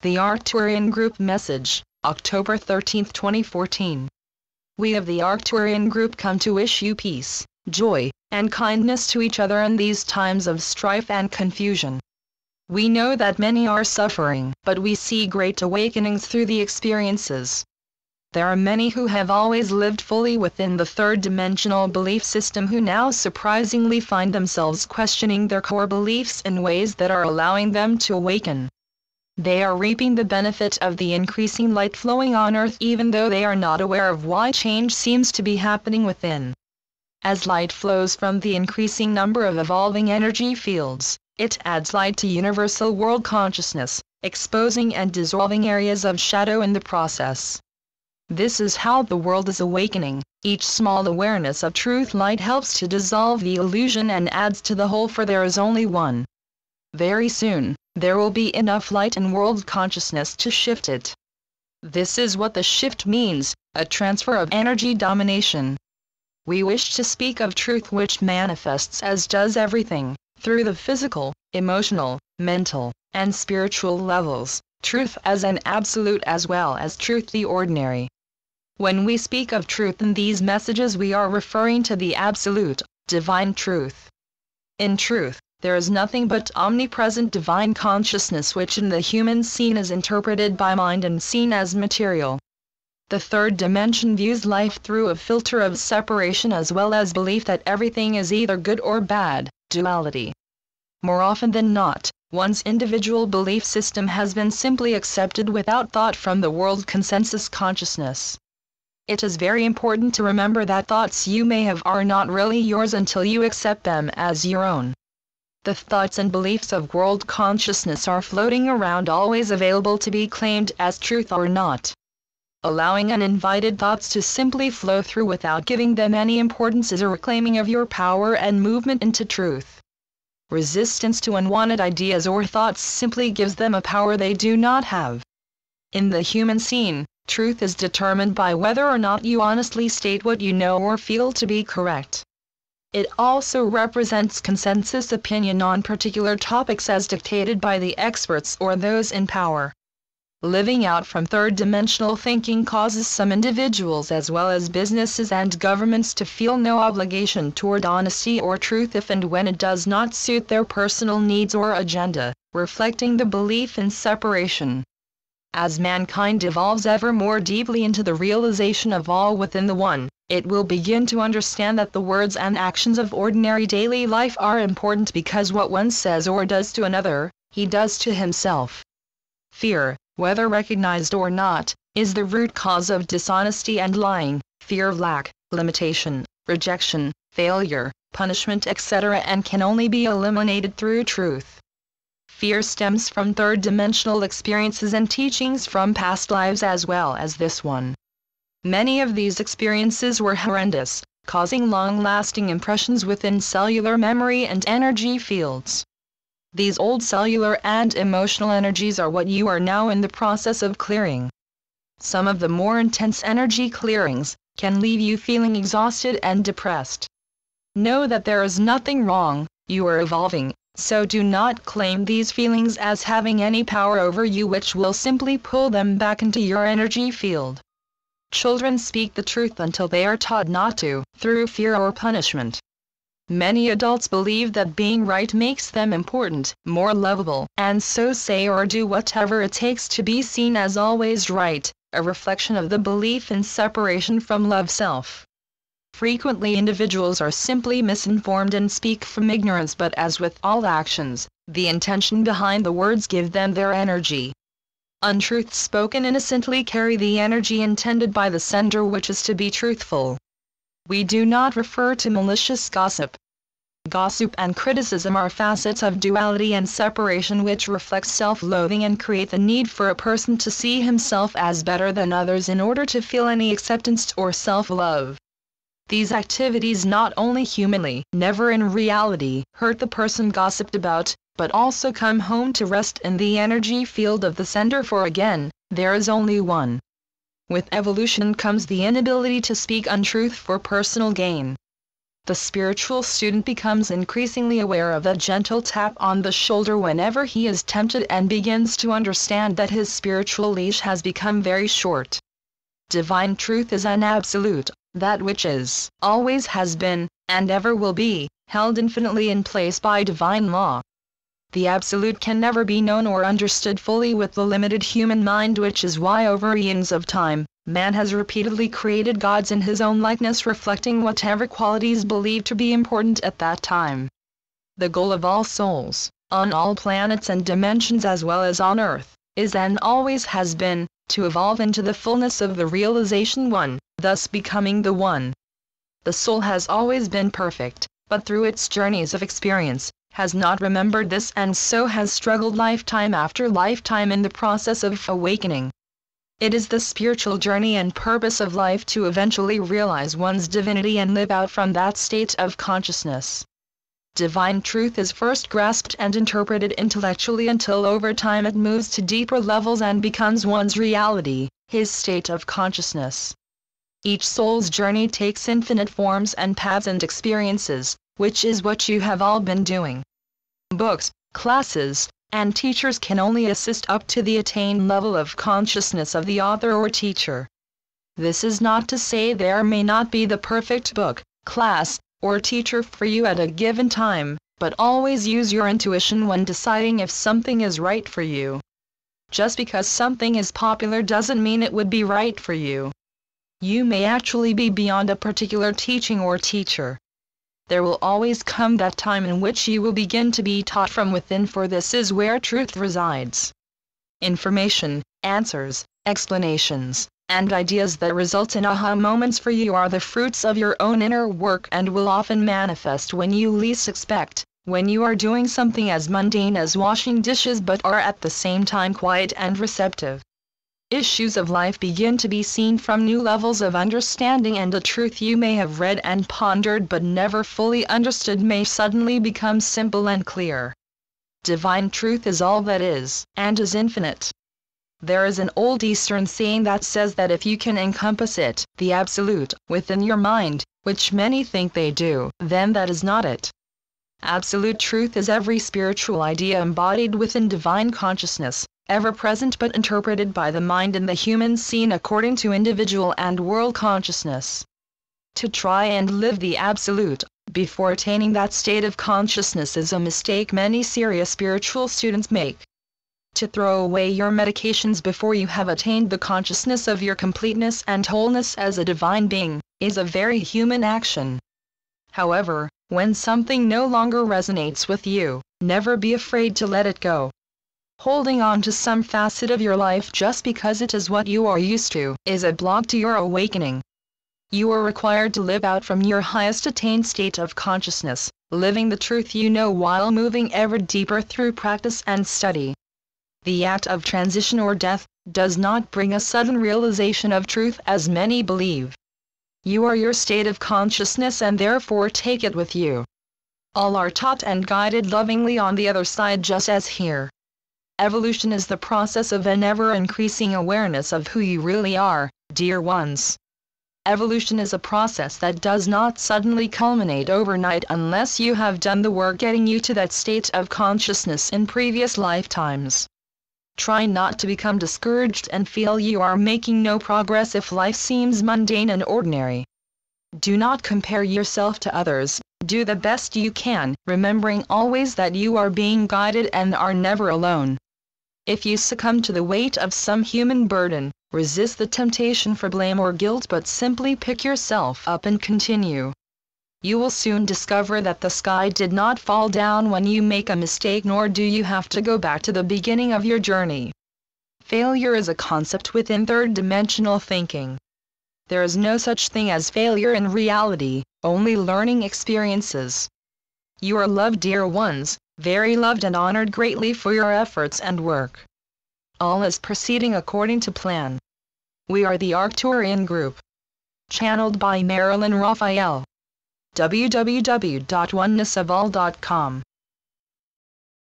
The Arcturian Group Message, October 13, 2014. We of the Arcturian Group come to wish you peace, joy, and kindness to each other in these times of strife and confusion. We know that many are suffering, but we see great awakenings through the experiences. There are many who have always lived fully within the third-dimensional belief system who now surprisingly find themselves questioning their core beliefs in ways that are allowing them to awaken. They are reaping the benefit of the increasing light flowing on Earth even though they are not aware of why change seems to be happening within. As light flows from the increasing number of evolving energy fields, it adds light to universal world consciousness, exposing and dissolving areas of shadow in the process. This is how the world is awakening. Each small awareness of truth light helps to dissolve the illusion and adds to the whole, for there is only one. Very soon, there will be enough light in world consciousness to shift it. This is what the shift means, a transfer of energy domination. We wish to speak of truth which manifests as does everything, through the physical, emotional, mental, and spiritual levels, truth as an absolute as well as truth the ordinary. When we speak of truth in these messages, we are referring to the absolute, divine truth. In truth, there is nothing but omnipresent divine consciousness which in the human scene is interpreted by mind and seen as material. The third dimension views life through a filter of separation as well as belief that everything is either good or bad, duality. More often than not, one's individual belief system has been simply accepted without thought from the world consensus consciousness. It is very important to remember that thoughts you may have are not really yours until you accept them as your own. The thoughts and beliefs of world consciousness are floating around, always available to be claimed as truth or not. Allowing uninvited thoughts to simply flow through without giving them any importance is a reclaiming of your power and movement into truth. Resistance to unwanted ideas or thoughts simply gives them a power they do not have. In the human scene, truth is determined by whether or not you honestly state what you know or feel to be correct. It also represents consensus opinion on particular topics as dictated by the experts or those in power. Living out from third-dimensional thinking causes some individuals as well as businesses and governments to feel no obligation toward honesty or truth if and when it does not suit their personal needs or agenda, reflecting the belief in separation. As mankind evolves ever more deeply into the realization of all within the One, it will begin to understand that the words and actions of ordinary daily life are important because what one says or does to another, he does to himself. Fear, whether recognized or not, is the root cause of dishonesty and lying, fear of lack, limitation, rejection, failure, punishment, etc., and can only be eliminated through truth. Fear stems from third-dimensional experiences and teachings from past lives as well as this one. Many of these experiences were horrendous, causing long-lasting impressions within cellular memory and energy fields. These old cellular and emotional energies are what you are now in the process of clearing. Some of the more intense energy clearings can leave you feeling exhausted and depressed. Know that there is nothing wrong, you are evolving, so do not claim these feelings as having any power over you, which will simply pull them back into your energy field. Children speak the truth until they are taught not to, through fear or punishment. Many adults believe that being right makes them important, more lovable, and so say or do whatever it takes to be seen as always right, a reflection of the belief in separation from love self. Frequently individuals are simply misinformed and speak from ignorance, but as with all actions, the intention behind the words give them their energy. Untruths spoken innocently carry the energy intended by the sender, which is to be truthful. We do not refer to malicious gossip. Gossip and criticism are facets of duality and separation which reflect self-loathing and create the need for a person to see himself as better than others in order to feel any acceptance or self-love. These activities not only humanly, never in reality, hurt the person gossiped about, but also come home to rest in the energy field of the sender, for again, there is only one. With evolution comes the inability to speak untruth for personal gain. The spiritual student becomes increasingly aware of a gentle tap on the shoulder whenever he is tempted and begins to understand that his spiritual leash has become very short. Divine truth is an absolute, that which is, always has been, and ever will be, held infinitely in place by divine law. The absolute can never be known or understood fully with the limited human mind, which is why over eons of time, man has repeatedly created gods in his own likeness reflecting whatever qualities believed to be important at that time. The goal of all souls, on all planets and dimensions as well as on Earth, is and always has been, to evolve into the fullness of the realization one, thus becoming the one. The soul has always been perfect, but through its journeys of experience, has not remembered this and so has struggled lifetime after lifetime in the process of awakening. It is the spiritual journey and purpose of life to eventually realize one's divinity and live out from that state of consciousness. Divine truth is first grasped and interpreted intellectually until over time it moves to deeper levels and becomes one's reality, his state of consciousness. Each soul's journey takes infinite forms and paths and experiences, which is what you have all been doing. Books, classes, and teachers can only assist up to the attained level of consciousness of the author or teacher. This is not to say there may not be the perfect book, class, or teacher for you at a given time, but always use your intuition when deciding if something is right for you. Just because something is popular doesn't mean it would be right for you. You may actually be beyond a particular teaching or teacher. There will always come that time in which you will begin to be taught from within, for this is where truth resides. Information, answers, explanations, and ideas that result in aha moments for you are the fruits of your own inner work and will often manifest when you least expect, when you are doing something as mundane as washing dishes but are at the same time quiet and receptive. Issues of life begin to be seen from new levels of understanding, and a truth you may have read and pondered but never fully understood may suddenly become simple and clear. Divine truth is all that is, and is infinite. There is an old Eastern saying that says that if you can encompass it, the absolute, within your mind, which many think they do, then that is not it. Absolute truth is every spiritual idea embodied within divine consciousness, ever present but interpreted by the mind in the human scene according to individual and world consciousness. To try and live the absolute, before attaining that state of consciousness is a mistake many serious spiritual students make. To throw away your medications before you have attained the consciousness of your completeness and wholeness as a divine being, is a very human action. However, when something no longer resonates with you, never be afraid to let it go. Holding on to some facet of your life just because it is what you are used to, is a block to your awakening. You are required to live out from your highest attained state of consciousness, living the truth you know while moving ever deeper through practice and study. The act of transition or death does not bring a sudden realization of truth as many believe. You are your state of consciousness and therefore take it with you. All are taught and guided lovingly on the other side just as here. Evolution is the process of an ever-increasing awareness of who you really are, dear ones. Evolution is a process that does not suddenly culminate overnight unless you have done the work getting you to that state of consciousness in previous lifetimes. Try not to become discouraged and feel you are making no progress if life seems mundane and ordinary. Do not compare yourself to others, do the best you can, remembering always that you are being guided and are never alone. If you succumb to the weight of some human burden, resist the temptation for blame or guilt but simply pick yourself up and continue. You will soon discover that the sky did not fall down when you make a mistake, nor do you have to go back to the beginning of your journey. Failure is a concept within third-dimensional thinking. There is no such thing as failure in reality, only learning experiences. You are loved, dear ones, very loved and honored greatly for your efforts and work. All is proceeding according to plan. We are the Arcturian group. Channeled by Marilyn Raphael. www.onenessofall.com